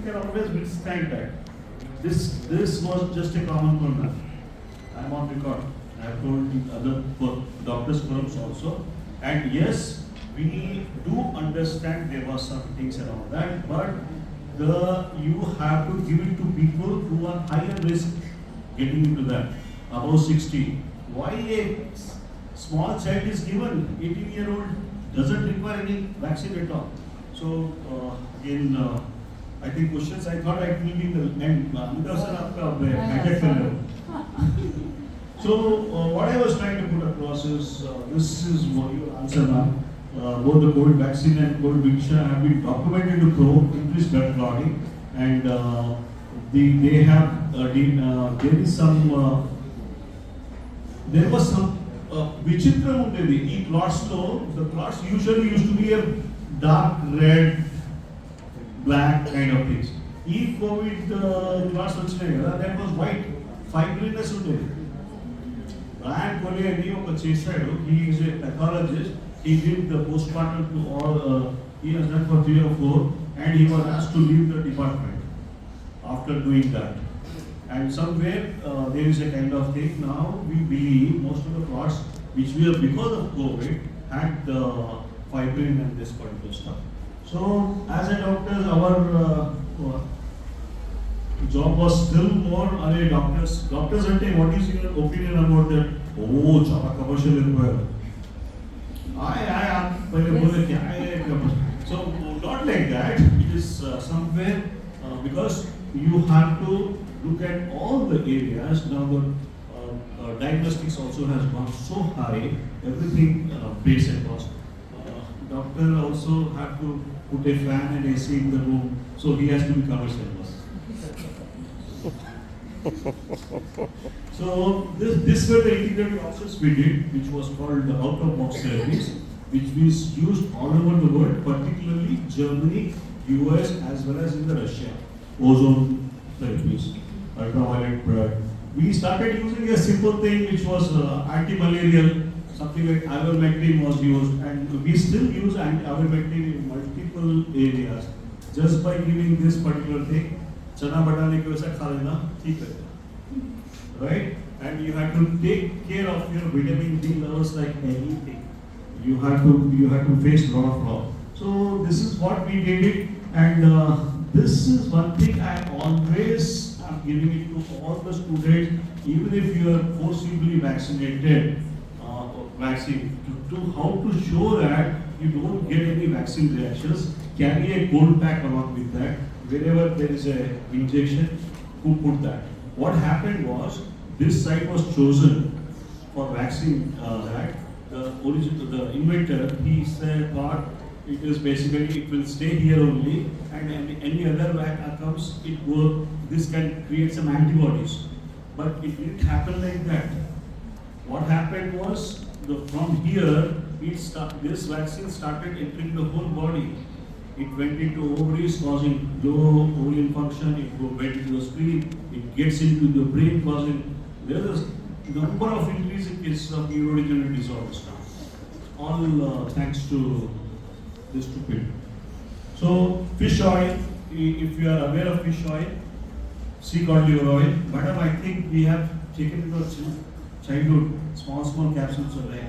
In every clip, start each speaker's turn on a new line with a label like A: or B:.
A: can always withstand that. This was just a common cold. I am on record. I have told the other doctors' firms also. And yes, we do understand there were some things around that, but you have to give it to people who are higher risk getting into that, above 60. Why a small child is given, 18-year-old doesn't require any vaccine at all. So again, I think questions I thought I will be in the end. Amitava sir, aapka contact. So what I was trying to put across is this is what your answer now. Both the COVID vaccine and COVID mixture have been documented to probe increased blood clotting, and they have there was some vichitram undedi. Ee clots lo, the clots usually used to be a dark red, black kind of things. Ee COVID clots vachinayi kada, that was white, fibrinous undedi. Brian Collier, he is a pathologist. He did the postmortem to all, he has done for 3 or 4, and he was asked to leave the department after doing that. And somewhere there is a kind of thing. Now we believe most of the clots which were because of COVID had fibrin and this particular stuff. So as a doctor, our job was still more on a doctors. Doctors are saying, what is your opinion about that? Oh, chapa commercial require. So not like that. It is somewhere because you have to look at all the areas. Now the diagnostics also has gone so high. Everything based across. Doctor also have to put a fan and AC in the room, so he has to be commercial. So this were the integrated options we did, which was called the out-of-box therapies, which was used all over the world, particularly Germany, US, as well as in the Russia. Ozone therapies, ultraviolet blood. We started using a simple thing which was anti-malarial, something like ivermectin was used, and we still use ivermectin in multiple areas. Just by giving this particular thing, चना बटाने के वैसा खा लेना ठीक है, right? And you have to take care of your vitamin D levels like anything. You have to face a lot of law. So this is what we did it, and this is one thing I always am giving it to all the students, even if you are forcibly vaccinated, vaccine to how to show that you don't get any vaccine reactions. Carry a cold pack along with that. Wherever there is a injection, who put that? What happened was this site was chosen for vaccine. The inventor, he said, thought it is basically it will stay here only, and any other vac comes, this can create some antibodies. But it didn't happen like that. What happened was from here, this vaccine started entering the whole body. It went into ovaries, causing low ovarian function. It went into the spleen. It gets into the brain, causing there is a number of increasing cases of neurodegenerative disorders now. All thanks to this stupid. So fish oil. If you are aware of fish oil, sea cod liver oil. Madam, I think we have taken it to childhood. Small capsules are there.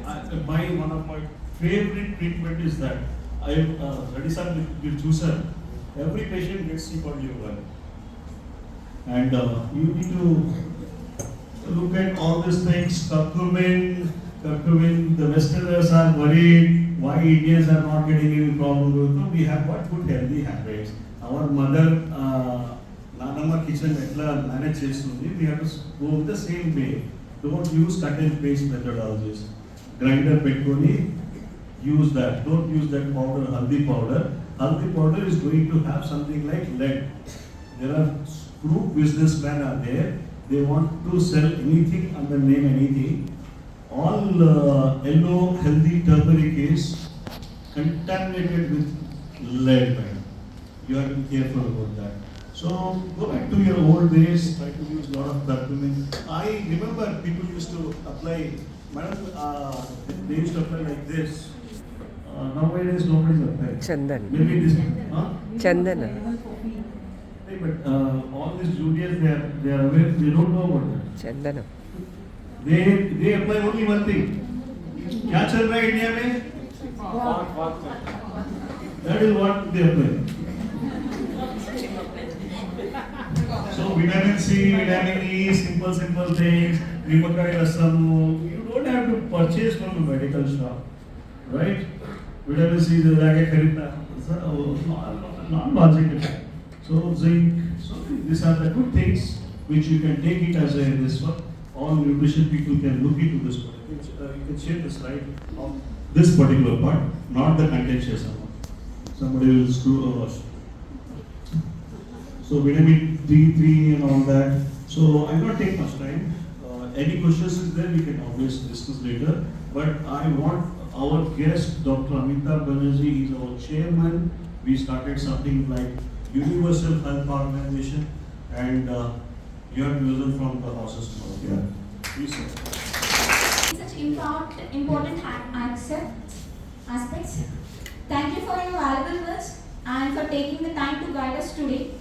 A: One of my favorite treatment is that. Reddy sir will choose her. Every patient gets sea cod liver oil. And you need to look at all these things. Curcumin, the Westerners are worried why Indians are not getting any problem with them. We have got good healthy habits. Our mother, Nanama kitchen, manage chestundi. We have to go the same way. Don't use cut and paste methodologies. Grinder petroni. Use that. Don't use that powder, haldi powder. Haldi powder is going to have something like lead. There are group businessmen are there. They want to sell anything under name anything. All yellow healthy turmeric is contaminated with lead. You have to be careful about that. So go back to your old days. Try to use a lot of curcumin. I remember people used to apply. Madam, they used to apply like this. Nowadays, nobody's applying.
B: Chandan.
A: Maybe this.
B: Chandana.
A: but all these juniors, they are aware, they don't know about that.
B: Chandana.
A: They apply only one thing. क्या चल रहा है India में? That is what they apply. So vitamin C, vitamin E, simple things. Nimakai rasam. You don't have to purchase from the medical shop, right? Vitamin C is जाके खरीदना. Non-logical. So zinc. So these are the good things which you can take it as a this one. All nutrition people can look into this one. You can share the slide of this particular part, not the contentious one. Somebody will screw us. So vitamin D3 and all that. So I will not take much time. Any questions is there, we can always discuss later. But I want our guest, Dr. Amitava Baneerji, is our chairman. We started something like Universal Health Organization, and you have to listen from the horses tomorrow. Yeah. Please, sir.
C: Such important aspects. Thank you for your valuable words and for taking the time to guide us today.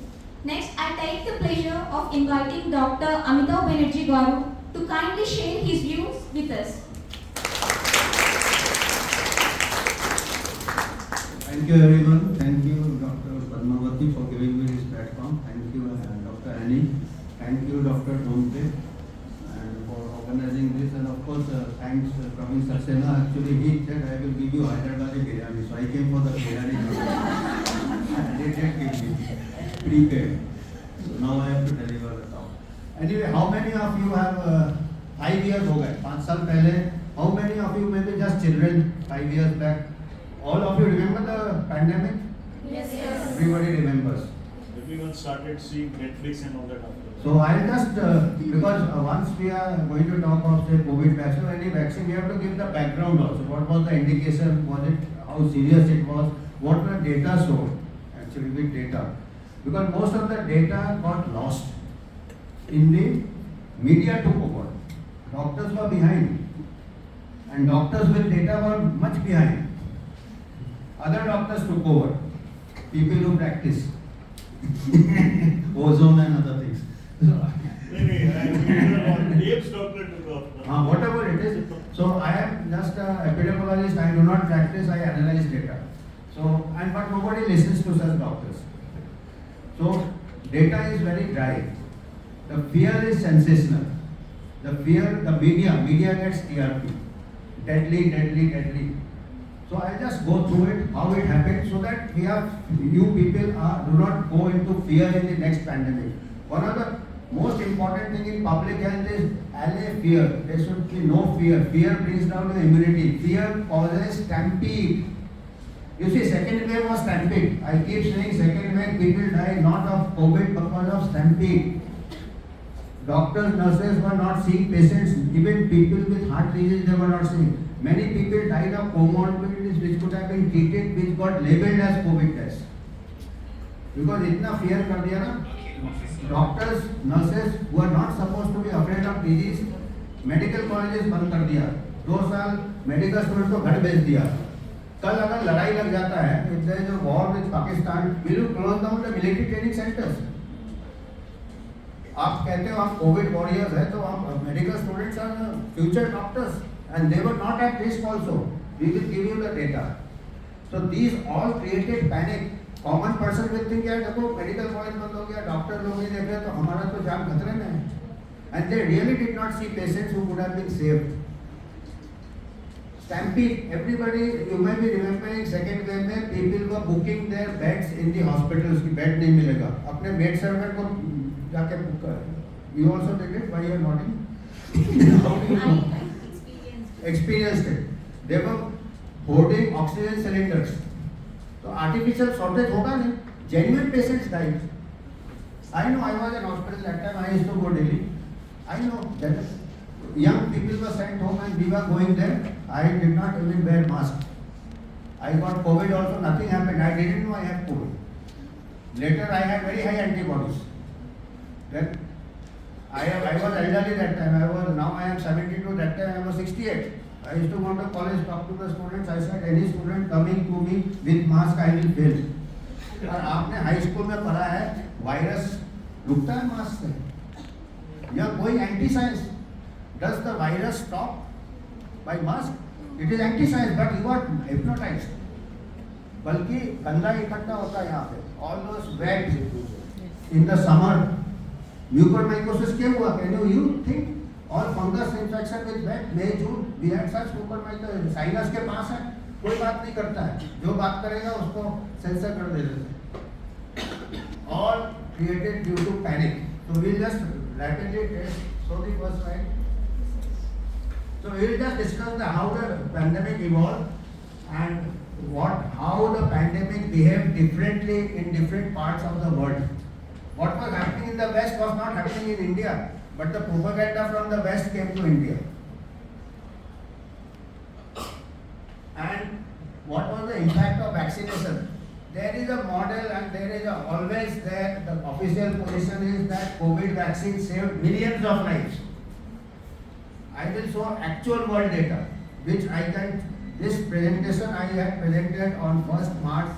C: Next, I take the pleasure of inviting Dr. Amitava Baneerji Garu to kindly share his views with us.
D: Thank you everyone. Thank you Dr. Padmavati for giving me this platform. Thank you Dr. Annie. Thank you Dr. Donti and for organizing this, and of course thanks Praveen Saxena. Actually he said I will give you hyderabad biryani, so I came for the biryani. And they did give me prepaid. So now I have to deliver the talk. Anyway, how many of you have 5 years हो गए 5 साल पहले? How many of you maybe just children 5 years back? All of you remember the pandemic?
C: Yes.
D: Everybody remembers.
A: Everyone started seeing Netflix and all that after.
D: So I'll just, because once we are going to talk of say COVID vaccine or any vaccine, we have to give the background also. What was the indication? Was it, how serious it was? What were data showed? Actually with data. Because most of the data got lost. In the media took over. Doctors were behind. And doctors with data were much behind. Other doctors took over. People who practice. Ozone and other things. Whatever it is. So I am just an epidemiologist. I do not practice. I analyze data. So but nobody listens to such doctors. So data is very dry. The fear is sensational. The media gets TRP. Deadly. So I'll just go through it, how it happened, so that you people do not go into fear in the next pandemic. One of the most important thing in public health is allay fear. There should be no fear. Fear brings down the immunity. Fear causes stampede. You see, second wave was stampede. I keep saying second wave, people die not of COVID because of stampede. Doctors, nurses were not seeing patients. Even people with heart disease, they were not seeing. Many people died of comorbidities which could have been treated, which got labeled as COVID deaths. Because itna fear kar diya na. Doctors, nurses who are not supposed to be afraid of disease, medical colleges बंद कर दिया. 2 साल medical students को घर भेज दिया. कल अगर लड़ाई लग जाता है, if there is a war with Pakistan, will you close down the military training centers? आप कहते हो आप कोविड वॉरियर्स है, तो आप medical students are future doctors and they were not at risk also. We will give you the data. So these all created panic. Common person will think यार देखो medical college बंद हो गया, doctor लोग नहीं देख रहे, तो हमारा तो जान खतरे में है. And they really did not see patients who could have been saved. Stampede. Everybody, you may be remembering second wave में people were booking their beds in the hospitals. की bed नहीं मिलेगा. अपने maid servant को जाके book कर. You also did it? Why you are nodding? How do you know? Experienced it. They were hoarding oxygen cylinders. So artificial shortage होगा नहीं. Genuine patients died. I know I was in hospital that time. I used to go daily. I know that young people were sent home and we were going there. I did not even wear mask. I got COVID also. Nothing happened. I didn't know I had COVID. Later I had very high antibodies. Then I was elderly that time. Now I am 72. That time I was 68. I used to go to college, talk to the students. I said, any student coming to me with mask, I will fail. और आपने high school में पढ़ा है virus रुकता है mask से या कोई anti science does the virus stop by mask it is anti science but you are hypnotised बल्कि गंदा इकट्ठा होता है यहाँ पे all those wet in the summer mucormycosis क्या हुआ can you think all fungus infection with wet May June we had such mucormycosis sinus के पास है कोई बात नहीं करता है जो बात करेगा उसको सेंसर कर देते हैं all created due to panic so we'll just rapidly test so the first slide so we'll just discuss how the pandemic evolved and how the pandemic behaved differently in different parts of the world what was happening in the west was not happening in India but the propaganda from the west came to India and what was the impact of vaccination? There is a model and there is always there, the official position is that COVID vaccine saved millions of lives. I will show actual world data, which I can, this presentation I had presented on 1st March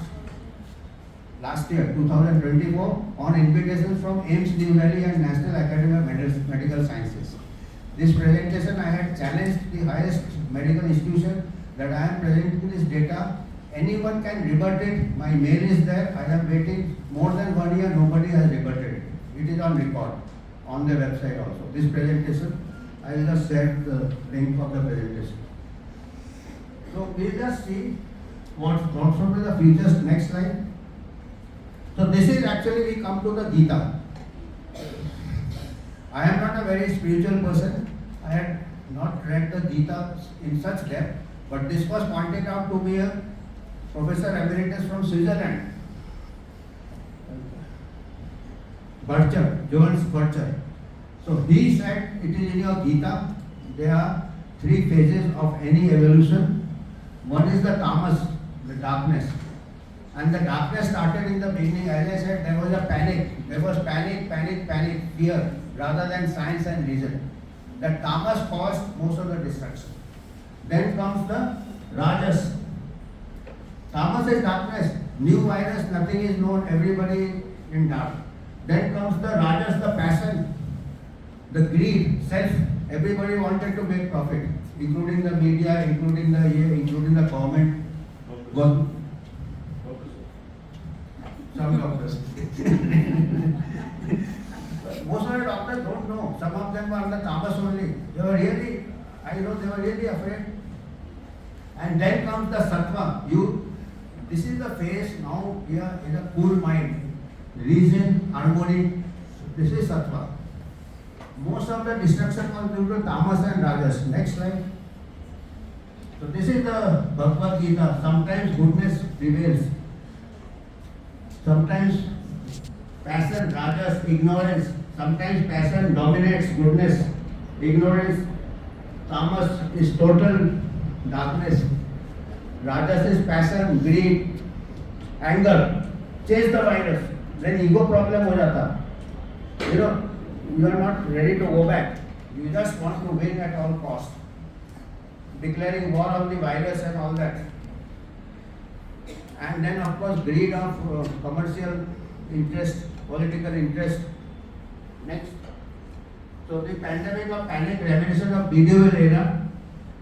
D: last year, 2024, on invitation from AIIMS New Delhi and National Academy of Medical Sciences. This presentation I had challenged the highest medical institution that I am presenting this data. Anyone can rebut it. My mail is there. I have waited more than 1 year. Nobody has rebutted it. It is on record on the website also. This presentation, I will just share the link of the presentation. So we will just see what should be the features. Next slide. So this is actually we come to the Gita. I am not a very spiritual person. I had not read the Gita in such depth. But this was pointed out to me a Professor Emeritus from Switzerland, Johannes Burcher. So he said it is in your Gita, there are 3 phases of any evolution. One is the tamas, the darkness. And the darkness started in the beginning, as I said, there was a panic. There was panic, fear, rather than science and reason. The tamas caused most of the destruction. Then comes the Rajas. Tamas is darkness, new virus, nothing is known, everybody in dark. Then comes the Rajas, the passion, the greed, self. Everybody wanted to make profit, including the media, including the government. Some doctors. Most of the doctors don't know. Some of them were under tamas only. They were really afraid. And then comes the sattva. This is the phase now we are in a cool mind. Reason, harmony. This is sattva. Most of the destruction was due to tamas and rajas. Next slide. So this is the Bhagavad Gita. Sometimes goodness prevails. Sometimes passion, rajas, ignorance. Sometimes passion dominates goodness. Ignorance, tamas is total darkness. Rajas is passion, greed, anger. Chase the virus. Then ego problem ho jata. You are not ready to go back. You just want to win at all cost. Declaring war on the virus and all that. And then of course greed of commercial interest, political interest. Next. So the pandemic of panic, reminiscent of medieval era.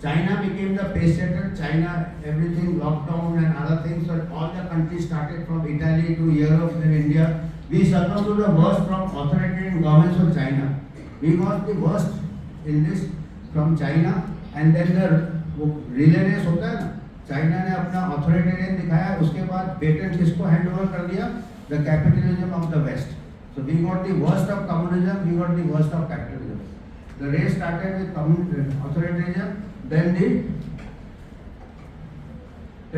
D: China became the pace setter. China, everything lockdown and other things. So all the countries started from Italy to Europe and India. We succumbed to the worst from authoritarian governments of China. We got the worst in this from China. And then the relay race होता है ना, China ने अपना authoritarian दिखाया, उसके बाद patent किसको hand over कर दिया? The capitalism of the West. So we got the worst of communism, we got the worst of capitalism. The race started with authoritarianism, then the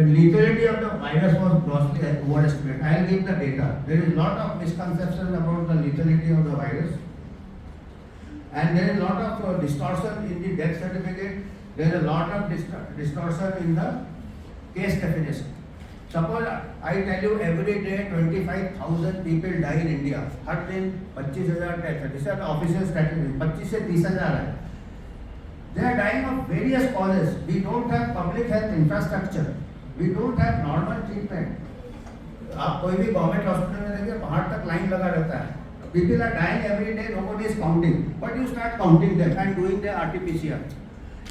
D: lethality of the virus was grossly overestimated. I will give the data. There is a lot of misconceptions about the lethality of the virus. And there is a lot of distortion in the death certificate. There is a lot of distortion in the case definition. Suppose I tell you every day 25,000 people die in India. हर दिन 25,000 deaths है. This is the official statistics. 25 से 30,000 है. They are dying of various causes. We don't have public health infrastructure. We don't have normal treatment. आप कोई भी government hospital में देखिए बाहर तक लाइन लगा रहता है. People are dying every day, nobody is counting. But you start counting them and doing the RT-PCR.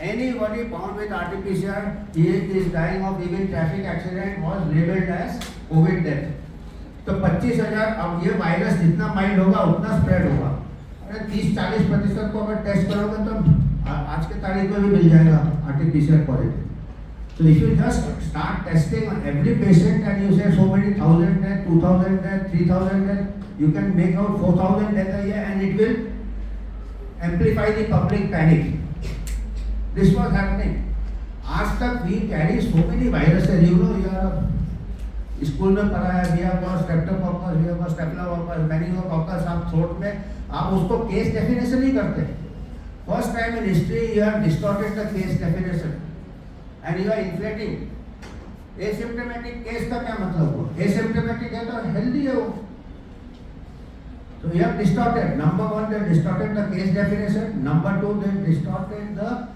D: Anybody found with RT-PCR, he is dying of even traffic accident was labeled as COVID death. तो 25,000 अब ये virus जितना mild होगा उतना spread होगा. अगर 30-40% को अगर टेस्ट करोगे तो आज के तारीख में भी मिल जाएगा RT-PCR positive. So if you just start testing on every patient and you say so many 1,000 death, 2,000 death, 3,000 death, you can make out 4,000 death a year and it will amplify the public panic. This was happening. आज तक we carry so many viruses. You know, you are school में पढ़ा है, we have got streptococcus, we have got staphylococcus, meningococcus. आप throat में आप उसको case definition नहीं करते. First time in history you have distorted the case definition. And you are inflating. Asymptomatic case का क्या मतलब हुआ? Asymptomatic है तो healthy है वो. So you have distorted. Number one, they distorted the case definition. Number two, they distorted the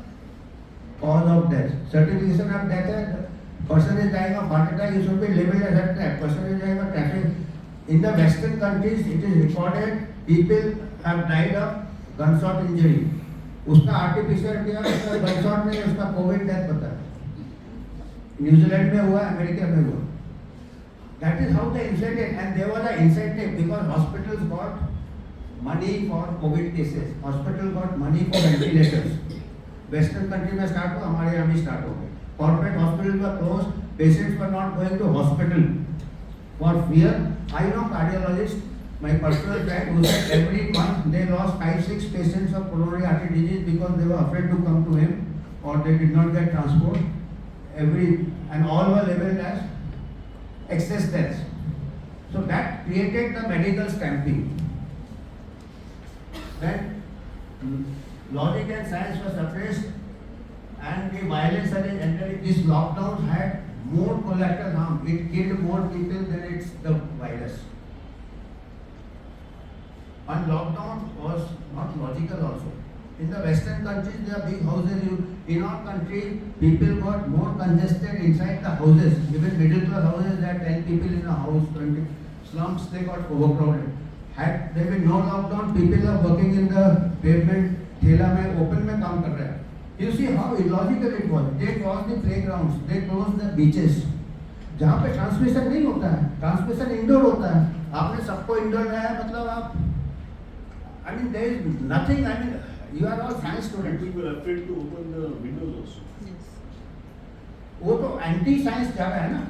D: cause of death. Certification of death है. Person is dying of heart attack, you should be labeled as heart attack. Person is dying of traffic. In the Western countries, it is recorded people have died of gunshot injury. उसका RT-PCR किया, उसका gunshot नहीं, उसका COVID death बताया. New Zealand में हुआ, America में हुआ. That is how they inflated, and there was an incentive because hospitals got money for COVID cases. Hospital got money for ventilators. Western country में start हुआ, हमारे यहाँ भी start हो गए. Corporate hospitals were closed. Patients were not going to hospital for fear. I know cardiologists, my personal friend, who said every month they lost 5-6 patients of coronary artery disease because they were afraid to come to him or they did not get transport. And all were labeled as excess deaths. So that created the medical stamping. Then logic and science were suppressed and the violence that is entering this lockdown had more collateral harm. It killed more people than it's the virus. And lockdown was not logical also. In the Western countries, there are big houses. In our country, people got more congested inside the houses. Even middle class houses, there are 10 people in a house, 20. Slums, they got overcrowded. Had there been no lockdown, people are working in the pavement, thela mein, open mein kaam kar rahe. You see how illogical it was. They closed the playgrounds, they closed the beaches. जहाँ पे transmission नहीं होता है, transmission indoor होता है. आपने सबको indoor रहा है, मतलब आप, I mean, there is nothing. I mean, you are all science students.
A: People were afraid to open the windows also.
B: Yes.
D: वो तो एंटी साइंस जा रहा है ना.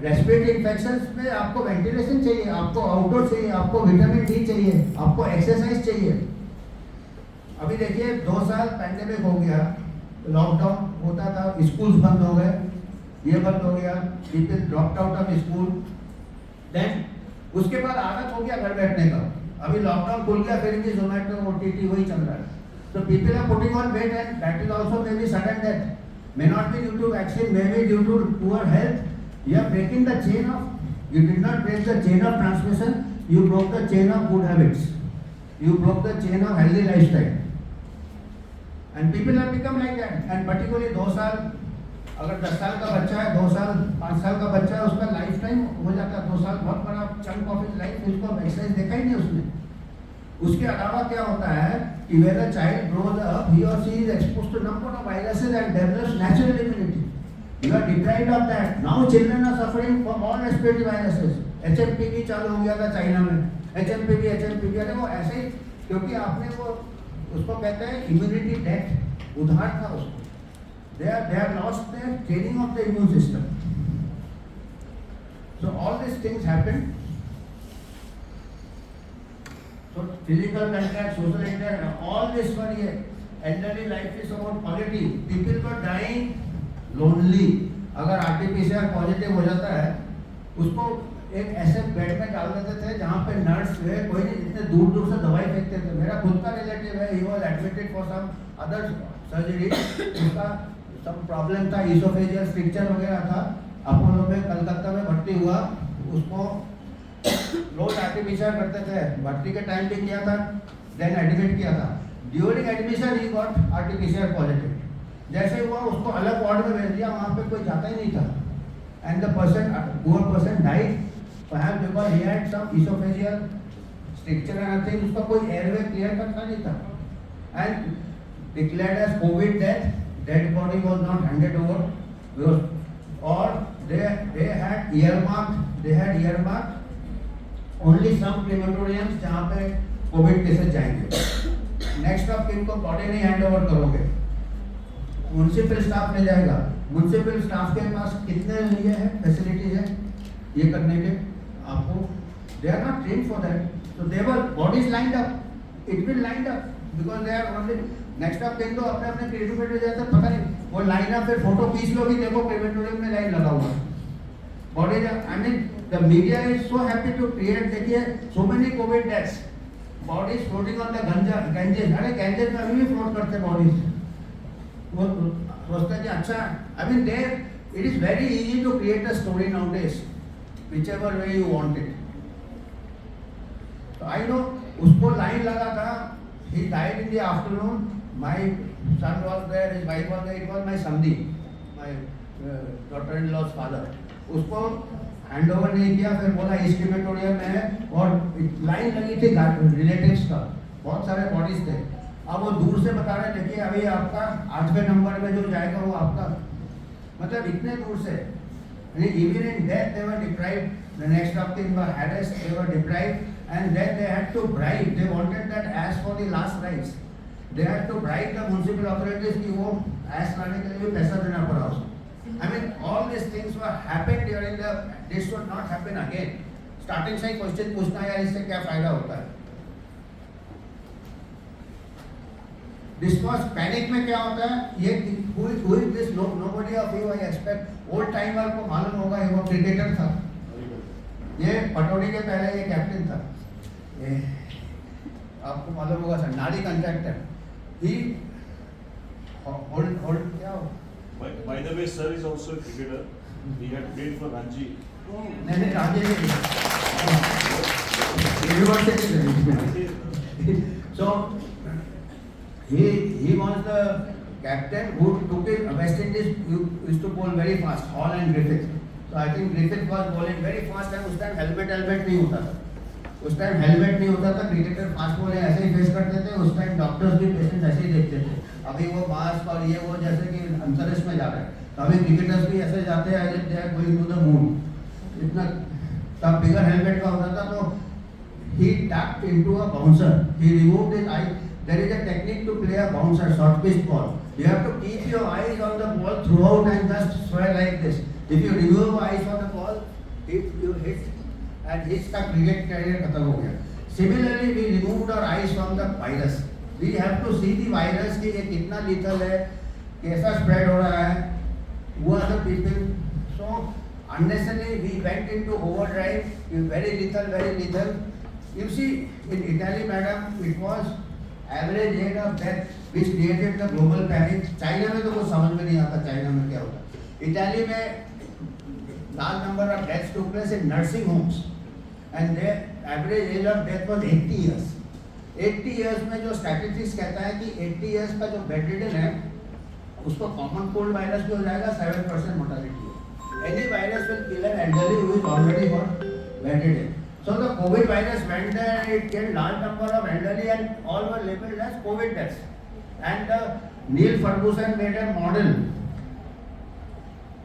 D: रेस्पिरेटरी इन्फेक्शंस में आपको वेंटिलेशन चाहिए, आपको आउटडोर चाहिए, आपको विटामिन डी चाहिए, आपको एक्सरसाइज चाहिए. अभी देखिए 2 साल पैंडेमिक हो गया, लॉकडाउन होता था, स्कूल्स बंद हो गए, ये बंद हो गया, people dropped out of school. Then उसके बाद आदत हो गया घर बैठने का. अभी लॉकडाउन खुल गया, फिर भी जोमेटो OTT वही चल रहा है. So people are putting on weight and that is also maybe sudden death. May not be due to vaccine, maybe due to poor health. You are breaking the chain of, you did not break the chain of transmission, you broke the chain of good habits. You broke the chain of healthy lifestyle. And people have become like that. And particularly 2 साल, अगर 10 साल का बच्चा है, 2 साल, 5 साल का बच्चा है, उसका लाइफ टाइम हो जाता है. 2 साल बहुत बड़ा चंक ऑफ हिज लाइफ, उसको एक्सरसाइज देखा ही नहीं उसने. उसके अलावा क्या होता है कि when a child grows up, he or she is exposed to number of viruses and develops natural immunity. You are deprived of that. Now children are suffering from all respiratory viruses. HMPV चालू हो गया था China में. HMPV अरे वो ऐसे ही, क्योंकि आपने वो उसको कहते हैं इम्यूनिटी डेट, उधार था उसको. They have lost their training of the immune system. So all these things happen. So physical contact, social interaction, all this for ये elderly life is about quality. People were dying lonely. अगर RT-PCR positive हो जाता है, उसको एक ऐसे bed में डाल देते थे जहाँ पे नर्स है, कोई नहीं, जितने दूर दूर से दवाई फेंकते थे. मेरा खुद का रिलेटिव है, he was admitted for some other surgery. उसका सब प्रॉब्लम था, इसोफेजियल स्ट्रक्चर वगैरह था. अपोलो में कलकत्ता में भर्ती हुआ. उसको रोज RT-PCR करते थे, भर्ती के टाइम भी किया था, देन एडमिट किया था. During admission he got RT-PCR positive. जैसे हुआ उसको अलग वार्ड में भेज दिया, वहाँ पे कोई जाता ही नहीं था. And the person, poor person died perhaps because he had some esophageal stricture and I think उसका कोई airway clear करता नहीं था, and declared as COVID death. Dead body was not handed over because, or they had earmarked only some crematoriums जहाँ पे COVID cases जाएंगे. Next of kin को body नहीं hand over करोगे, म्युनिसिपल स्टाफ ले जाएगा. म्युनिसिपल स्टाफ के पास कितने ये है फैसिलिटीज है ये करने के आपको, they are not trained for that. So they were bodies lined up, it will lined up because they are only next of kin तो अपने अपने क्रेमेटोरियम जाते हैं, पता नहीं वो लाइन अप, फिर फोटो खींच लो भी, देखो क्रेमेटोरियम में लाइन लगा हुआ है. Bodies are, I mean the media is so happy to create, देखिए so many COVID deaths, bodies floating on the Ganges. अरे Ganges में अभी भी float करते bodies. वो सोचते हैं कि अच्छा, I mean there it is very easy to create a story nowadays, whichever way you want it. So I know उसको लाइन लगा था, he died in the afternoon. My son was there, his wife was there. It was my samdi, my daughter-in-law's father. उसको hand over नहीं किया, फिर बोला इस crematorium में है, और लाइन लगी थी रिलेटिव्स का, बहुत सारे बॉडीज थे. अब वो दूर से बता रहे देखिए अभी आपका 8वें नंबर में जो जाएगा वो आपका, मतलब इतने दूर से. Even in death they were deprived. The next of kin were harassed, they were deprived, and then they had to bribe. They wanted that as for the last rites. They had to bribe the municipal authorities कि वो as लाने के लिए भी पैसा देना पड़ा उसको. I mean all these things were happened during the. This should not happen again. Starting से ही क्वेश्चन पूछना यार इससे क्या फायदा होता है. Discourse panic में क्या होता है ये, who is this? Nobody of you I expect. Old timer को मालूम होगा, ये वो क्रिकेटर था, ये पटौड़ी के पहले ये कैप्टन था, ये आपको मालूम होगा सर, नारी कंट्रैक्टर. ही होल्ड क्या हो.
A: By the way, sir is also a cricketer. He had played for Ranji.
D: नहीं राजे university. So he was the captain who took it. West Indies used to bowl very fast, Hall and Griffith. So I think Griffith was bowling very fast and उस time helmet नहीं होता था. उस time helmet नहीं होता था, cricketer fast ball ऐसे ही face करते थे. उस टाइम डॉक्टर्स भी पेशेंट ऐसे ही देखते थे. अभी वो मास्क और ये वो जैसे कि अंतरिक्ष में जा रहे हैं, तो अभी क्रिकेटर्स भी ऐसे जाते हैं as they are going to the moon. इतना तब बिगर हेलमेट का होता था. तो he tapped into a bouncer. He removed his eye. There is a technique to play a bouncer, short pitch ball. You have to keep your eyes on the ball throughout and just sway like this. If you remove your eyes on the ball, if you hit and hits का cricket career खत्म हो गया. Similarly, we removed our eyes from the virus. We have to see the virus कि ये कितना lethal है, कैसा spread हो रहा है. Who are the people? So unnecessarily we went into overdrive. Very lethal, very lethal. You see, in Italy, madam, it was average rate of death which created the global panic. China में तो कुछ समझ में नहीं आता China में क्या होता. इटाली में large number of deaths took place in nursing homes and their average age of death was 80 years. 80 years में जो statistics कहता है कि 80 years का जो bedridden है उसको common cold virus भी हो जाएगा, 7% mortality है. Any virus will kill an elderly who is already got bedridden. So the COVID virus went there and it killed large number of elderly and all were labeled as COVID deaths. And Neil Ferguson made a model.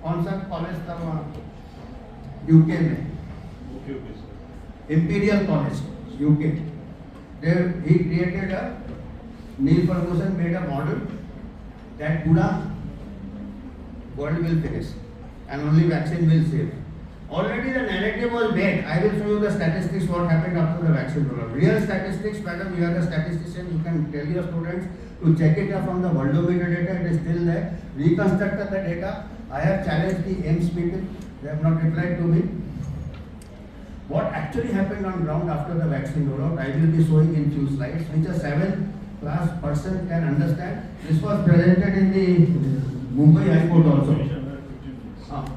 D: कौन सा college था वहाँ UK में?
A: Okay, sir.
D: Imperial College, UK. There he created a. Neil Ferguson made a model that पूरा world will finish and only vaccine will save. Already the narrative was made. I will show you the statistics what happened after the vaccine rollout. Real statistics, madam, you are a statistician, you can tell your students to check it from the worldometer data, it is still there. Reconstructed the data. I have challenged the AIMS people, they have not replied to me. What actually happened on ground after the vaccine rollout, I will be showing in few slides, which a 7th class person can understand. This was presented in the Mumbai High Court also.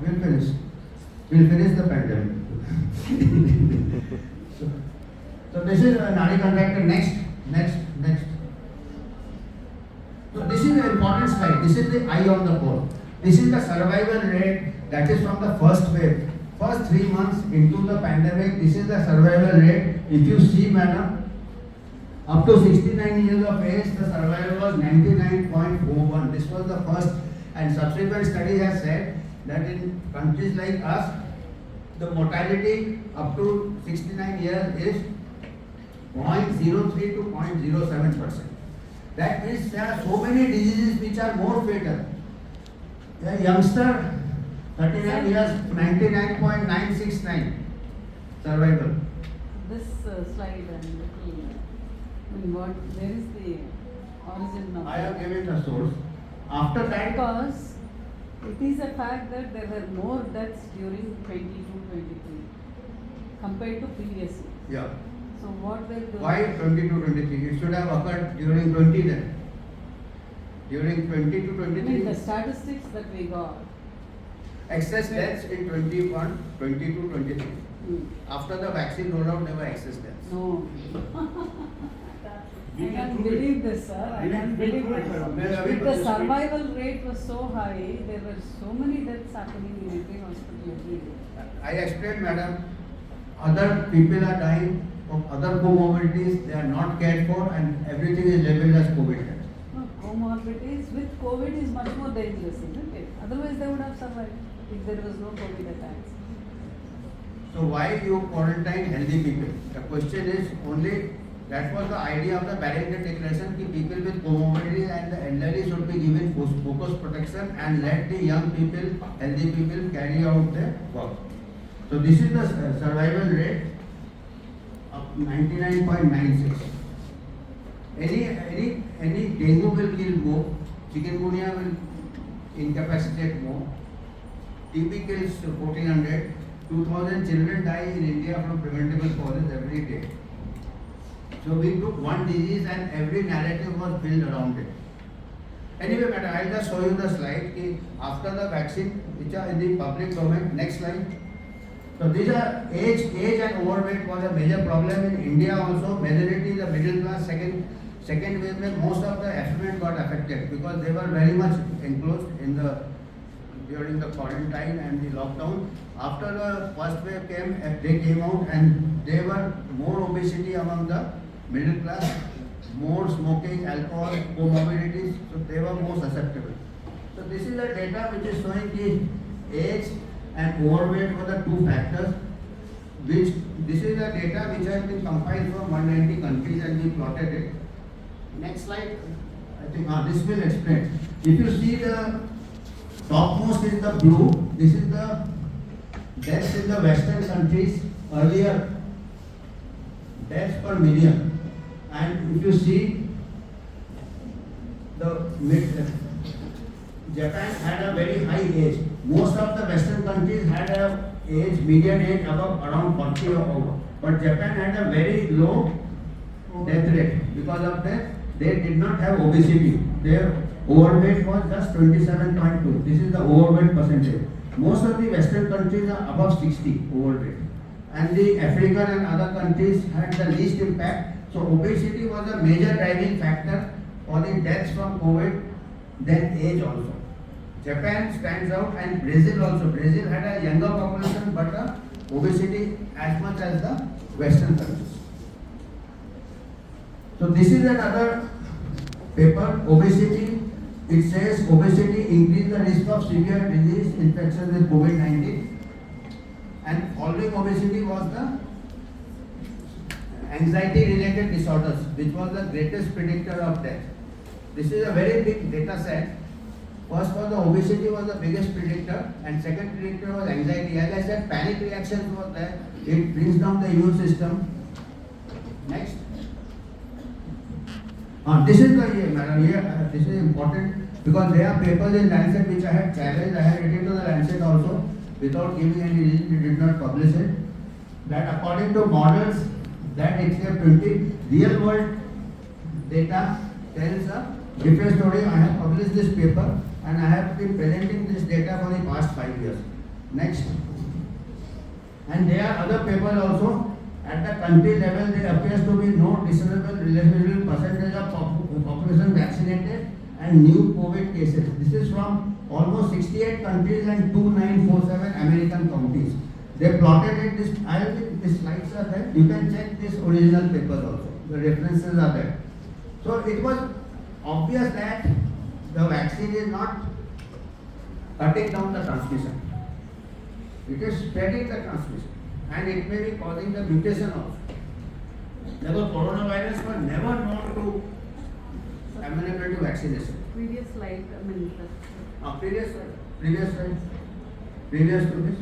D: We'll finish. We'll finish the pandemic. so this is a Nari contractor. Next. So this is an important slide. This is the eye on the ball. This is the survival rate that is from the first wave. first 3 months into the pandemic, this is the survival rate. If you see, madam, up to 69 years of age, the survival was 99.41. This was the first, and subsequent study has said that in countries like us, the mortality up to 69 years is 0.03 to 0.07%. That means there are so many diseases which are more fatal. A youngster, 39 years, 99.969 survival.
B: This slide and little, I mean, what, where is the origin of
D: I have
B: that?
D: given the source. After that,
B: Because it is a fact that there were more deaths during 22-23 compared to previous year.
D: yeah.
B: So what were the...
D: Why 20 to 23? It should have occurred during 20 then. During 20 to
B: I mean,
D: 23,
B: the statistics that we got.
D: excess deaths in 21, 20 to 23.
B: Hmm.
D: After the vaccine rollout, there were excess deaths.
B: No.
A: We
B: I
A: can
B: can't
A: prove it.
B: believe this, sir. I
A: We
B: can't
A: will
B: believe
A: prove it,
B: this.
A: madam.
B: If the survival rate was so high, there were so many deaths happening in every hospital every day.
D: I explained, madam, other people are dying of other comorbidities, they are not cared for, and everything is labeled as COVID.
B: No, comorbidities with COVID is much more dangerous, isn't it? Otherwise, they would have survived if there was no COVID attacks.
D: So why you quarantine healthy people? The question is only, that was the idea of the Barrington Declaration, that people with comorbidities and the elderly should be given focus protection and let the young people, healthy people carry out their work. So this is the survival rate of 99.96. Any dengue will kill more, chikungunya will incapacitate more, TB kills 1400, 2000 children die in India from preventable causes every day. So we took one disease and every narrative was built around it. Anyway, madam, I'll just show you the slide. After the vaccine, which are in the public domain, next slide. So these are age and overweight was a major problem in India also. Majority the middle class, second wave, mein most of the affluent got affected because they were very much enclosed in the during the quarantine and the lockdown. After the first wave came, they came out and there were more obesity among the middle class, more smoking, alcohol, comorbidities, so they were more susceptible. So this is the data which is showing the age and overweight were the two factors. Which this is the data which has been compiled from 190 countries and we plotted it. Next slide. I think this will explain. If you see the topmost is the blue, this is the deaths in the Western countries earlier, deaths per million. And if you see the Japan had a very high age. Most of the Western countries had a median age above around 40 or over. But Japan had a very low death rate. Because of that, they did not have obesity. Their overweight was just 27.2. This is the overweight percentage. Most of the Western countries are above 60 overweight. And the African and other countries had the least impact. So obesity was a major driving factor for the deaths from COVID, then age also. Japan stands out and Brazil also. Brazil had a younger population but obesity as much as the Western countries. So this is another paper, obesity. It says obesity increases the risk of severe disease infection with COVID-19. And following obesity was the anxiety-related disorders, which was the greatest predictor of death. This is a very big data set. First was the obesity was the biggest predictor, and second predictor was anxiety. As I said, panic reactions was there. It brings down the immune system. Next. This is the madam. Here, this is important because there are papers in Lancet which I had challenged. I had written to the Lancet also without giving any reason. We did not publish it. That according to models that except 20 real world data tells a different story. I have published this paper and I have been presenting this data for the past 5 years. Next. And there are other papers also. At the country level, there appears to be no discernible relationship percentage of population vaccinated and new COVID cases. This is from almost 68 countries and 2947 American counties. They plotted it. This I think the slides are there. You can check this original paper also. The references are there. So it was obvious that the vaccine is not cutting down the transmission. It is spreading the transmission, and it may be causing the mutation also. Because coronavirus was never known to amenable to vaccination.
B: Previous slide, I mean,
D: Previous slide, previous to this.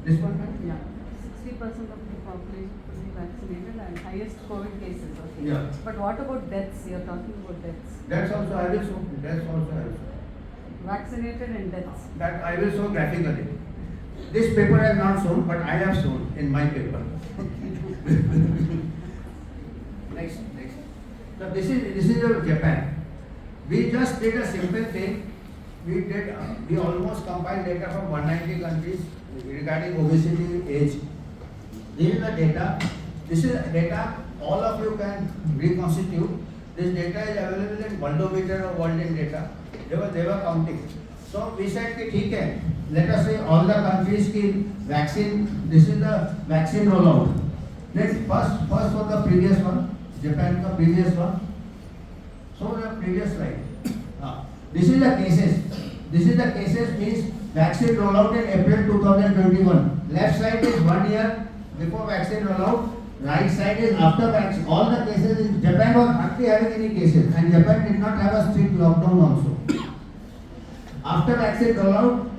D: This one, right?
B: yeah, 60% of the population will be vaccinated and highest COVID cases, okay.
D: Yeah.
B: But what about deaths? You're talking about deaths.
D: That's also I will show. That's also I will show.
B: Vaccinated and deaths.
D: That I will show graphically. This paper I have not shown, but I have shown in my paper. Next. So this is Japan. We just did a simple thing. We almost compiled data from 190 countries regarding obesity, age. This is the data. This is data all of you can reconstitute. This data is available in Worldometer or World in Data. They were counting. So we said कि ठीक है. Let us say all the countries की vaccine. This is the vaccine rollout. Let's first for the previous one. Japan का previous one. So the previous slide. This is the cases. This is the cases means vaccine rollout in April 2021. Left side is 1 year before vaccine rollout. Right side is after vaccine. All the cases in Japan was hardly having any cases, and Japan did not have a strict lockdown also. After vaccine rollout,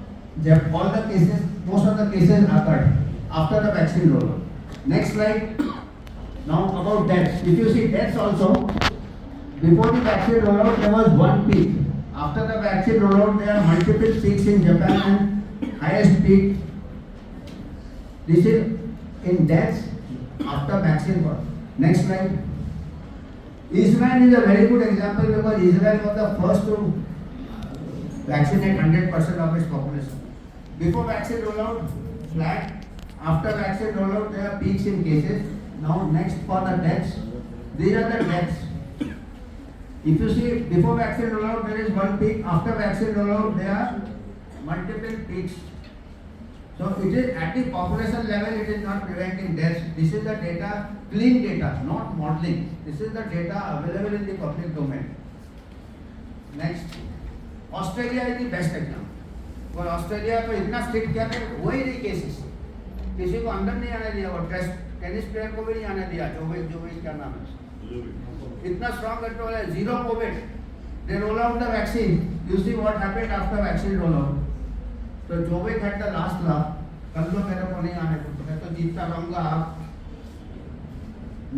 D: all the cases, most of the cases occurred after the vaccine rollout. Next slide. Now about deaths. If you see deaths also, before the vaccine rollout there was one peak. After the vaccine rollout there are multiple peaks in Japan and highest peak. This is in deaths after vaccine rollout. Next slide. Israel is a very good example because Israel was the first to vaccinate 100% of its population. Before vaccine rollout, flat. After vaccine rollout, there are peaks in cases. Now next for the deaths. These are the deaths. If you see before vaccine rollout, there is one peak. After vaccine rollout, there are multiple peaks. So it is at the population level, it is not preventing deaths. This is the data, clean data, not modeling. This is the data available in the public domain. Next. Australia is the best example. और Australia तो इतना strict किया था वही नहीं cases किसी को अंदर नहीं आने दिया और टेनिस प्लेयर को भी नहीं आने दिया जोविक क्या नाम है इतना स्ट्रॉन्ग कंट्रोल है zero Covid they roll out the vaccine you see what happened after vaccine roll out तो जोविक हैड द लास्ट लाफ कल लो मेरे को नहीं आने को मैं तो जीतता रहूंगा आप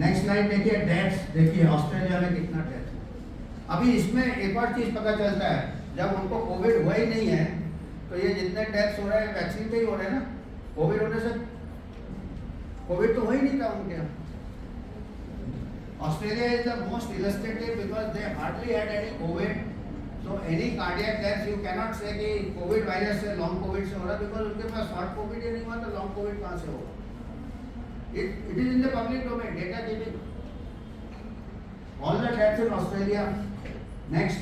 D: नेक्स्ट स्लाइड देखिए डेथ्स देखिए ऑस्ट्रेलिया में कितना डेथ अभी इसमें एक और चीज पता चलता है जब उनको कोविड हुआ ही नहीं है तो ये जितने डेथ्स हो रहे हैं वैक्सीन पे ही हो रहे हैं ना कोविड होने से कोविड तो हो ही नहीं था उनके यहाँ Australia is the most illustrative because they hardly had any Covid so any cardiac death you can not से कि कोविड वायरस से लॉन्ग कोविड से हो रहा बिकॉज उनके पास शॉर्ट कोविड ही नहीं हुआ तो लॉन्ग कोविड कहाँ से होगा it is in the public domain data giving all the deaths in Australia next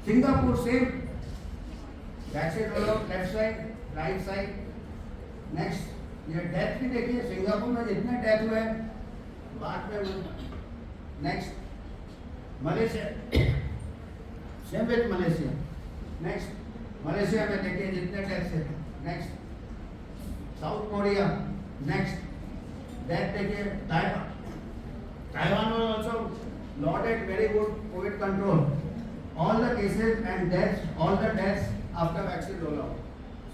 D: Singapore same vaccine roll out left side right side next ये डेथ भी देखिए सिंगापुर में जितने डेथ हुए बाद में हुए next Malaysia same with Malaysia next Malaysia में देखिए जितने डेथ है next south Korea next death देखिए Taiwan was also lauded very good COVID control. All the cases and deaths, all the deaths after vaccine rollout.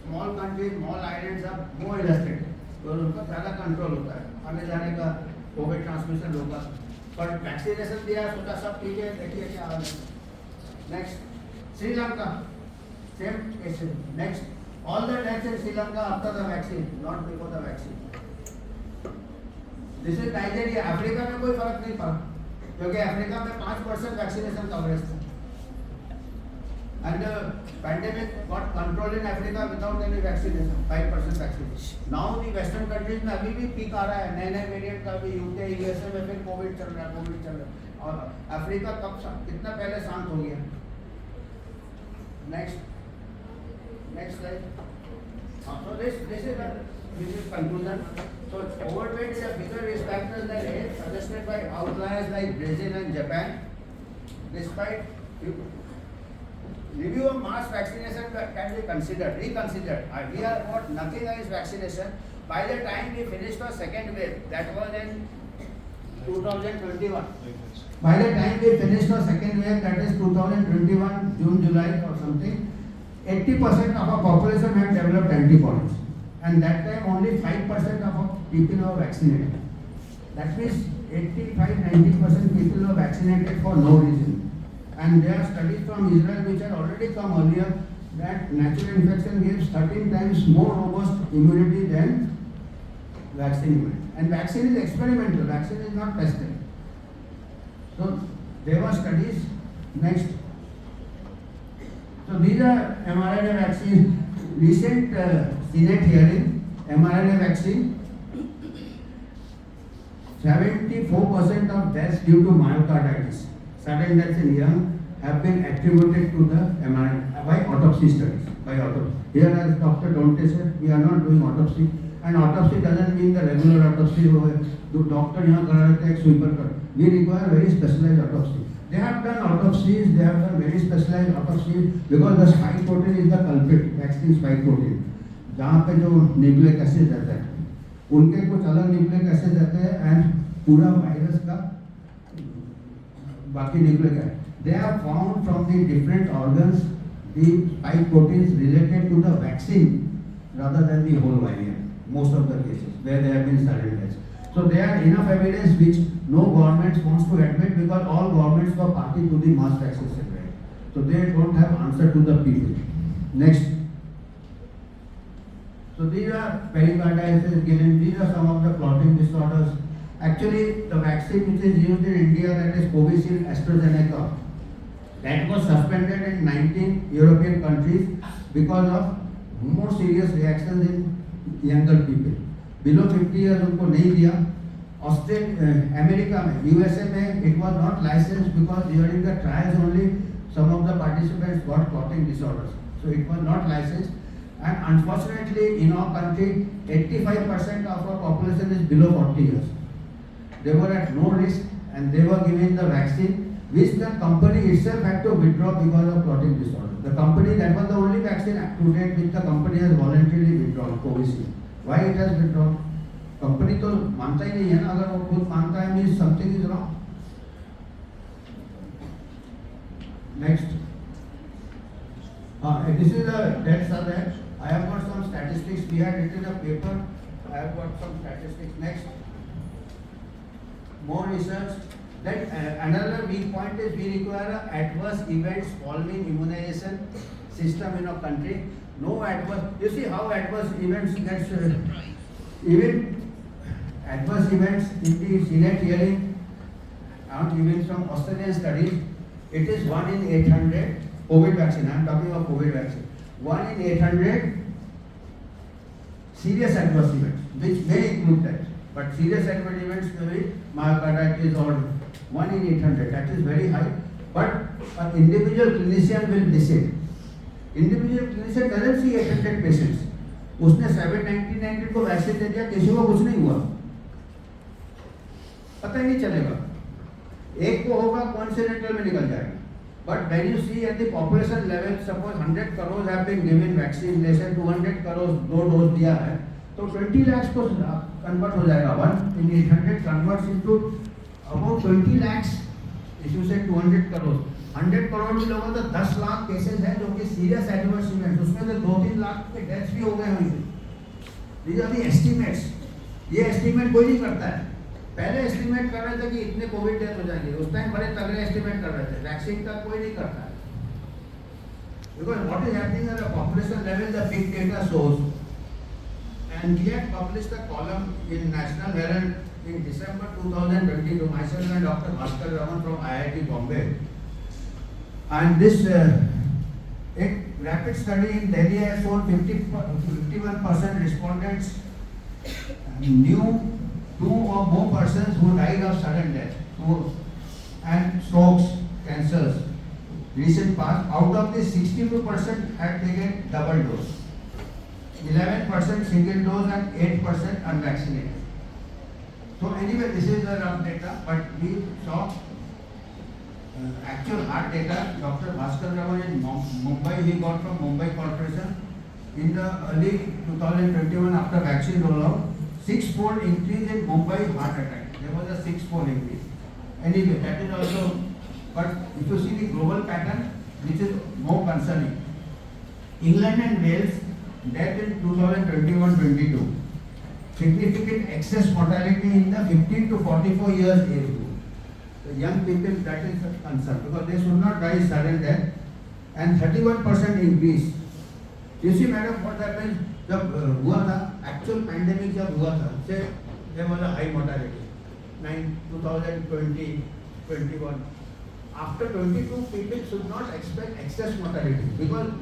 D: Small countries, small islands are more illustrated. तो उनका ज़्यादा control होता है आने जाने का Covid transmission होगा पर वैक्सीनेशन दिया सोचा सब ठीक है देखिए क्या हाल है next Sri Lanka same cases next all the deaths in Sri Lanka after the vaccine not before the vaccine this is Nigeria Africa में कोई फर्क नहीं पड़ा क्योंकि अफ्रीका में 5% वैक्सीनेशन कवरेज था and the pandemic got control in Africa without any vaccination 5% vaccination now the western countries में अभी भी पीक आ रहा है नए नए वेरिएंट का भी यूके यूएसए में फिर कोविड चल रहा है और अफ्रीका कब कितना पहले शांत हो गया next slide So this is conclusion. So overweight is a bigger risk factor than age, suggested by outliers like Brazil and Japan. Despite review of mass vaccination can be reconsidered. We are about nothing against vaccination. By the time we finished our second wave, that was in 2021. By the time we finished our second wave, that is 2021, June, July or something, 80% of our population had developed antibodies. And that time only 5% of our people were vaccinated. That means 85-90% people were vaccinated for no reason. And there are studies from Israel which had already come earlier that natural infection gives 13 times more robust immunity than vaccine immunity. And vaccine is experimental, vaccine is not tested. So there were studies. Next. So these are mRNA vaccines. Recent Senate hearing, mRNA vaccine, 74% of deaths due to myocarditis, sudden deaths in young, have been attributed to the mRNA by autopsy studies. Here, as Dr. Donti said, we are not doing autopsy. And autopsy doesn't mean the regular autopsy. The doctor यहाँ करा रहता है sweeper कर. We require very specialized autopsy. They have done autopsies. They have done very specialized autopsies because the spike protein is the culprit. Vaccine spike protein. जहाँ पे जो nucleic acid रहता है, उनके कुछ अलग न्यूक्लिक एसिड रहते हैं and पूरा वायरस का बाकी न्यूक्लिक है. They have found from the different organs the spike proteins related to the vaccine rather than the whole virus. Most of the cases where there have been sudden deaths. So there are enough evidence which no government wants to admit because all governments were party to the mass vaccination drive. So they don't have answer to the people. Next. So these are pericarditis given. These are some of the clotting disorders. Actually, the vaccine which is used in India, that is Covishield AstraZeneca, that was suspended in 19 European countries because of more serious reactions in younger people. Below 50 years उनको नहीं दिया. America में, USA में, it was not licensed because during the trials only some of the participants got clotting disorders. So it was not licensed. And unfortunately, in our country, 85% of our population is below 40 years. They were at no risk and they were given the vaccine, which the company itself had to withdraw because of clotting disorder. The company, that was the only vaccine to date which the company has voluntarily withdrawn, Covishield. Why it has withdrawn? Company तो मानता ही नहीं है ना. अगर वो खुद मानता है means something is wrong. Next. This is the deaths are there. I have got some statistics. We had written a paper. I have got some statistics. Next. More research. Then another weak point is we require adverse events following immunization system in our country. No adverse. You see how adverse events gets even adverse events in the Senate hearing. Even from Australian studies, it is 1 in 800 COVID vaccine. I am talking about COVID vaccine. 1 in 800 serious adverse events, which may include that. But serious adverse events may be myocarditis or 1 in 800. That is very high. But an individual clinician will miss it. Individual clinician doesn't see 800 patients. उसने 1990 को vaccine दे दिया, किसी को कुछ नहीं हुआ, पता ही नहीं चलेगा. एक को होगा कॉन्सिडेंटल में निकल जाएगा. But when you see at the population level, suppose 100 crores have been given vaccine, less than 200 crores दो डोज दिया है, तो 20 lakhs को कन्वर्ट हो जाएगा. 1 in 800 converts into about 20 lakhs. If you say 200 crores, 100 crore में लोगों तो 10 लाख केसेस हैं जो कि सीरियस एडवर्स इवेंट्स, उसमें तो 2-3 लाख के डेथ्स भी हो गए होंगे. These are the estimates. ये एस्टिमेट कोई नहीं करता है. पहले एस्टिमेट कर रहे थे कि इतने कोविड डेथ हो जाएंगे, उस टाइम बड़े तगड़े एस्टिमेट कर रहे थे. वैक्सीन का कोई नहीं करता है. Because what is happening at the population level, the big data shows. And we had published a column in National Herald in December 2022, myself and Dr. Bhaskar Raman from IIT Bombay. And this a rapid study in Delhi has shown 51% respondents knew 2 or more persons who died of sudden death and strokes, cancers, recent past. Out of this, 62% had taken double dose. 11% single dose and 8% unvaccinated. So anyway, this is the rough data, but we saw actual hard data. Dr. Bhaskar Raman in Mumbai, he got from Mumbai Corporation in the early 2021 after vaccine rollout, 6-fold increase in Mumbai heart attack. There was a 6-fold increase. Anyway, that is also, but if you see the global pattern, which is more concerning. England and Wales, death in 2021-22. Significant excess mortality in the 15 to 44 years age group. The young people, that is a concern because they should not die sudden death, and 31% increase. You see, madam, what happens? जब हुआ था actual pandemic जब हुआ था, say there was a high mortality, 2020, 21. After 22, people should not expect excess mortality because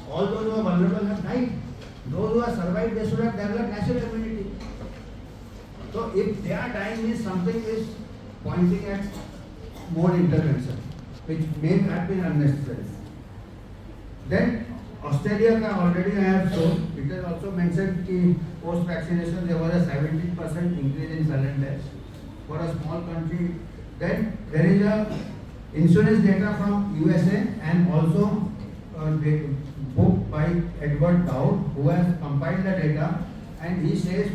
D: all those who are vulnerable have died. Those who have survived, they should have developed natural immunity. So if they are dying, means something is pointing at more intervention, which may have been unnecessary. Then Australia ka already I have shown. It is also mentioned that post vaccination there was a 17% increase in sudden deaths for a small country. Then there is a insurance data from USA and also a book by Edward Dowd who has compiled the data, and he says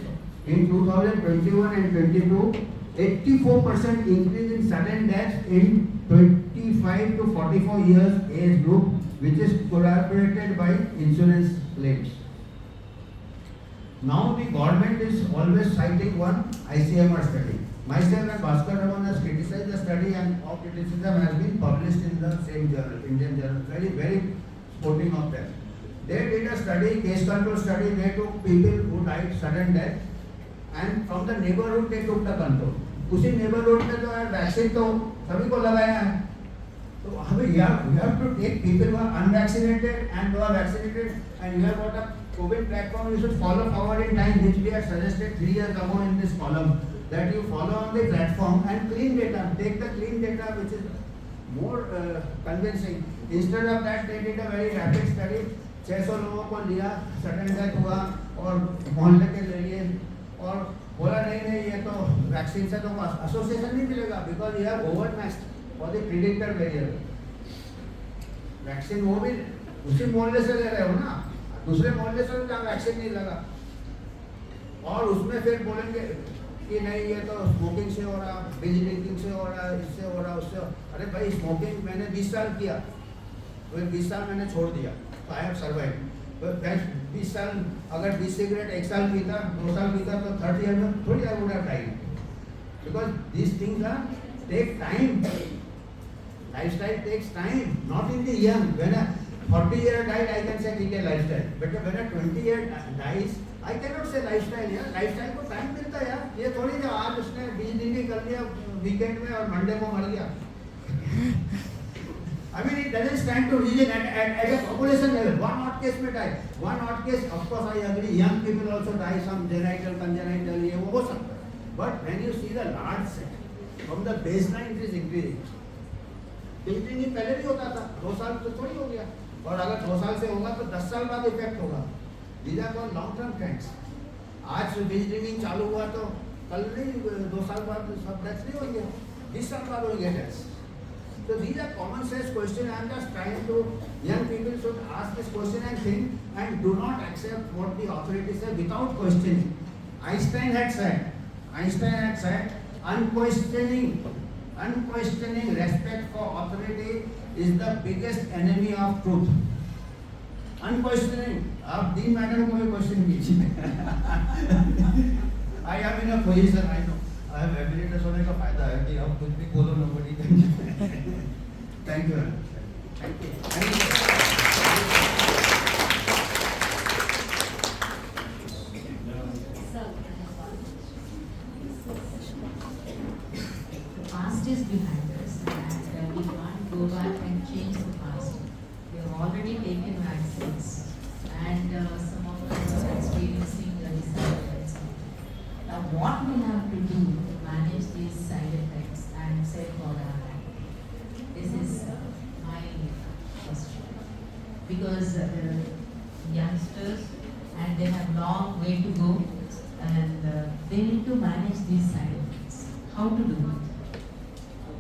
D: in 2021 and 22, 84% increase in sudden deaths in 25 to 44 years age group, which is corroborated by insurance claims. Now the government is always citing one ICMR study. Myself and Bhaskar Raman has criticized the study, and our criticism has been published in the same journal, Indian journal, very sporting of them. They did a study, case control study, they took people who died sudden death and from the neighborhood they took the control. उसी neighborhood में तो vaccine तो सभी को लगाया है, तो हमें we have to take people who are unvaccinated and who are vaccinated, and you have got a COVID platform. You should follow forward in time, which we had suggested 3 years ago in this column, that you follow on the platform and clean data. Take the clean data, which is more convincing. Instead of that, they did a very rapid study. 600 लोगों को लिया, sudden death हुआ और मोहल्ले के लिए, और बोला नहीं ये तो वैक्सीन से तो एसोसिएशन नहीं मिलेगा because you have overmatched for the predictor variable. Vaccine वो भी उसी मोहल्ले से ले रहे हो ना, दूसरे मोहल्ले से तो जहाँ वैक्सीन नहीं लगा, और उसमें फिर बोलेंगे कि नहीं ये तो स्मोकिंग से हो रहा, बिंज ड्रिंकिंग से हो रहा, इससे हो रहा, उससे. अरे भाई स्मोकिंग मैंने 20 साल किया, तो 20 साल मैंने छोड़ दिया, तो आई हैव सर्वाइव. 20 साल अगर 20 सिगरेट 1 साल पीता, 2 साल पीता, तो 30 ईयर में थोड़ी I would have died, because this things are take time. Lifestyle takes time, not in the young. When a 40-year died, I can say ठीक है lifestyle. But when a 20-year dies, I cannot say lifestyle. यार lifestyle को time मिलता है यार. ये थोड़ी जो आज उसने 20 दिन ही कर लिया weekend में और Monday को मर गया. I mean, it doesn't stand to reason at a population level. One odd case may die. One odd case, of course, I agree. Young people also die. Some genital, congenital, ये वो हो सकता है. But when you see the large set, from the baseline it is increasing. बिजली पहले भी होता था, 2 साल तो थोड़ी हो गया, और अगर 2 साल से होगा तो 10 साल बाद इफेक्ट होगा. These are all long term trends. आज बीज ड्रिंकिंग चालू हुआ तो कल नहीं 2 साल बाद सब डेथ्स नहीं होंगे, 20 साल बाद होंगे deaths. So these are common sense questions. I am just trying to, young people should ask this question and think, and do not accept what the authorities say without questioning. Einstein had said, unquestioning respect for authority is the biggest enemy of truth. Unquestioning. आप दीन madam को भी question कीजिए. I am in a position, I know. I have abilities होने का फायदा है कि आप कुछ भी बोलो nobody can. Thank you. Thank you.
E: The past is behind us, and we can't go back and change the past. We have already taken vaccines, and some of us are experiencing the side effects. Now, what we have to do to manage these side effects and safeguard our life? This is my question. Because youngsters and they have long way to go, and they need to manage these side effects. How to do it?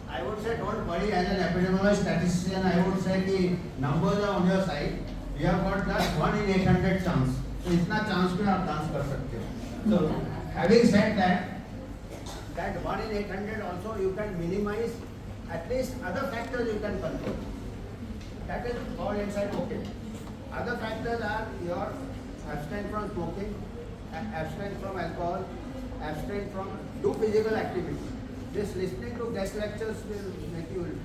D: I would say don't worry, as an epidemiologist statistician, I would say the numbers are on your side. You have got just 1 in 800 chance. So इतना chance पे आप dance कर सकते हो. So having said that 1 in 800 also you can minimize, at least other factors you can control. That is all inside okay. Other factors are your abstain from smoking, abstain from alcohol, abstain from do physical activity. Just listening to guest lectures will make you.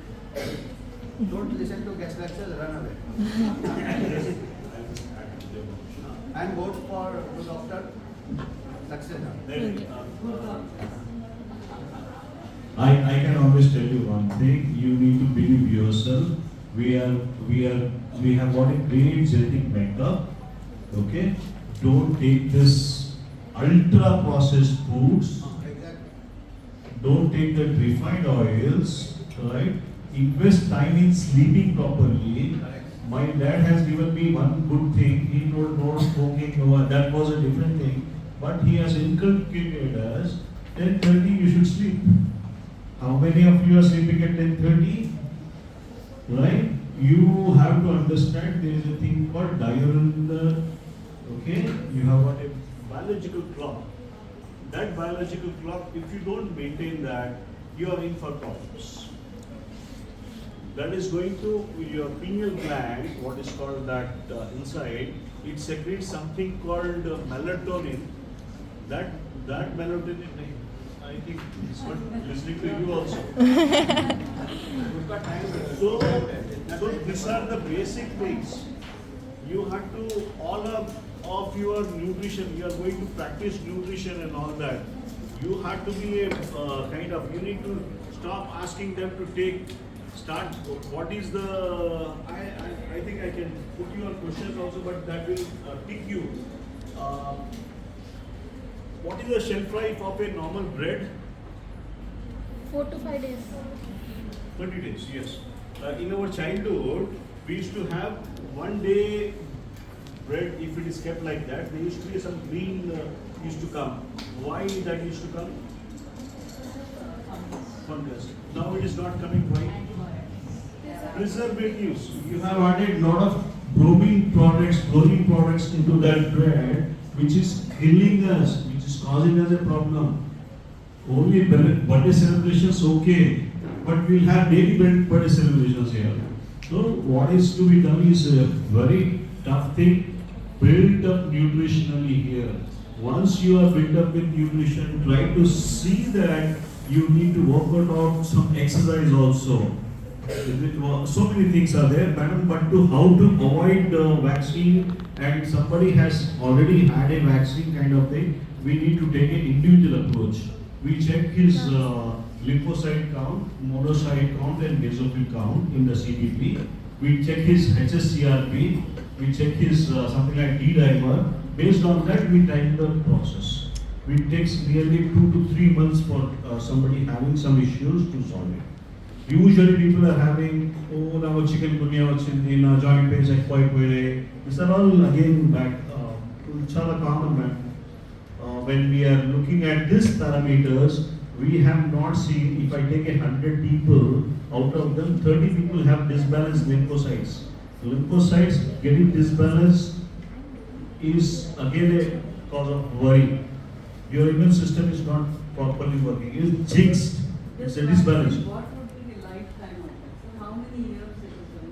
D: Don't listen to guest lectures, run away. And go for the Dr. Saxena.
A: I can always tell you one thing. You need to believe yourself. We have got a great genetic makeup. Okay. Don't take this ultra processed foods. Don't take the refined oils. Right. Invest time in sleeping properly. My dad has given me one good thing. He told no smoking. No, that was a different thing. But he has inculcated us 10:30 you should sleep. How many of you are sleeping at 10:30? Right? You have to understand there is a thing called diurnal. Okay? You have got a biological clock. That biological clock, if you don't maintain that, you are in for problems. That is going to your pineal gland, what is called that inside, it secretes something called melatonin. That melatonin, I think it's not listening to you also. So these are the basic things. You have to, all of your nutrition, you are going to practice nutrition and all that. You have to be a you need to stop asking them to start, what is the, I think I can put you on questions also, but that will pick you. What is the shelf life of a normal bread?
F: 4 to 5 days.
A: 20 days, yes. In our childhood, we used to have 1 day bread. If it is kept like that, there used to be some green used to come. Why that used to come? Fungus. Now it is not coming. Why? Preservatives. You have added lot of bromine products into that bread, which is killing us, which is causing us a problem. Only birthday celebrations okay, but we'll have daily birthday celebrations here. So what is to be done is a very tough thing. Build up nutritionally here. Once you are built up with nutrition, try to see that you need to work out some exercise also. So many things are there, madam, but how to avoid vaccine, and somebody has already had a vaccine kind of thing, we need to take an individual approach. We check his lymphocyte count, monocyte count and basophil count in the CBP. We check his HSCRP, we check his something like D-dimer. Based on that, we time the process. It takes nearly 2 to 3 months for somebody having some issues to solve it. Usually people are having, now chikungunya vachindi, na joint pains ekkoipoyinayi. These are all again back, chala common man. When we are looking at these parameters, we have not seen, if I take 100 people, out of them 30 people have disbalanced lymphocytes. Lymphocytes getting disbalanced is again a cause of worry. Your immune system is not properly working. It is jinxed. It's a disbalance.
B: What would be the lifetime of it? So how many years it is going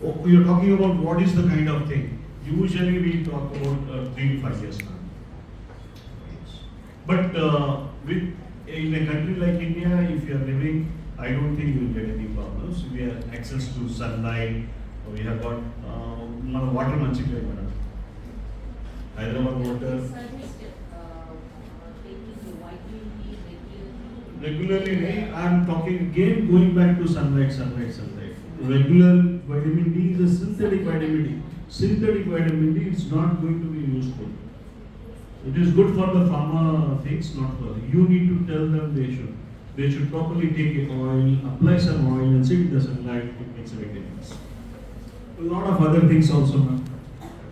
B: to be?
A: Oh, you're talking about what is the kind of thing? Usually we talk about 3 to 5 years now. But in a country like India, if you are living, I don't think you will get any problems. We have access to sunlight. We have got water manching like madam. Hyderabad water. Regularly, I am talking again going back to sunlight. Regular vitamin D is a synthetic vitamin D. Synthetic vitamin D is not going to be useful. It is good for the pharma things, not for you. Need to tell them they should properly take oil, apply some oil and sit in the sunlight. It makes a big difference. A lot of other things also, ma'am.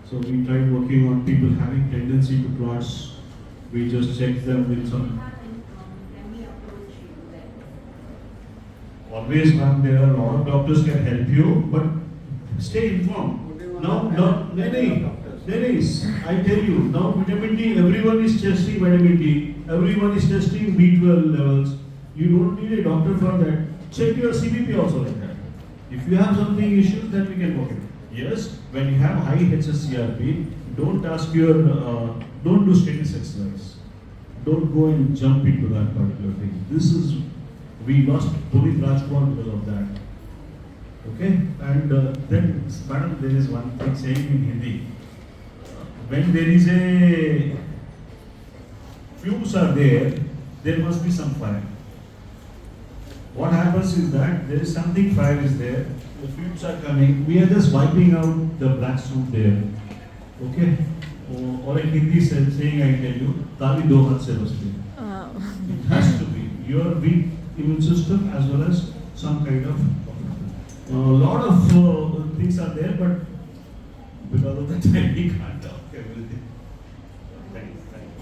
A: So we tried working on people having tendency to clots. We just check them with some. Always, ma'am, there are a lot of doctors can help you, but stay informed. Now, I tell you, now vitamin D, everyone is testing vitamin D, everyone is testing B12 levels. You don't need a doctor for that. Check your CBP also like that. If you have something issues, then we can work it. Yes, when you have high HSCRP, don't ask your, don't do status exercise. Don't go and jump into that particular thing. We lost Puneet Rajkumar because of that. Okay, and then, madam, there is one thing saying in Hindi. When there is a fumes are there must be some fire. What happens is that there is something, fire is there, the fumes are coming, we are just wiping out the black soup there. Okay? Or in Hindi saying, I tell you, Tali do hath se basti. It has to be your weak immune system as well as some kind of. A lot of things are there, but because of the time we can't talk everything. Thank you.